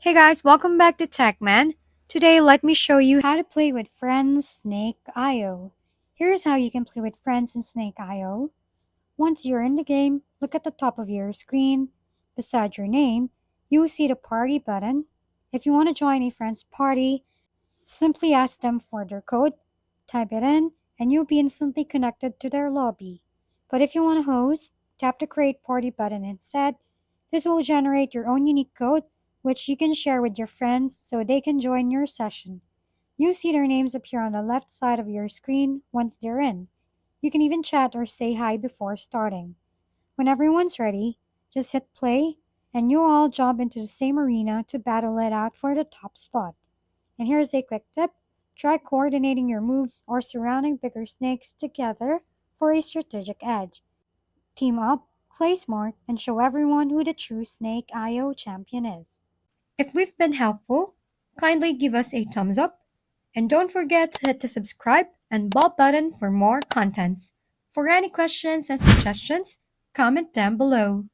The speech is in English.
Hey guys, welcome back to TechMan. Today, let me show you how to play with Friends Snake IO. Here's how you can play with Friends in Snake IO. Once you're in the game, look at the top of your screen. Beside your name, you will see the party button. If you want to join a friend's party, simply ask them for their code, type it in, and you'll be instantly connected to their lobby. But if you want to host, tap the Create Party button instead. This will generate your own unique code, which you can share with your friends so they can join your session. You see their names appear on the left side of your screen once they're in. You can even chat or say hi before starting. When everyone's ready, just hit play, and you'll all jump into the same arena to battle it out for the top spot. And here's a quick tip: try coordinating your moves or surrounding bigger snakes together for a strategic edge. Team up, play smart, and show everyone who the true Snake IO champion is. If we've been helpful, kindly give us a thumbs up, and don't forget to hit the subscribe and bell button for more contents. For any questions and suggestions, comment down below.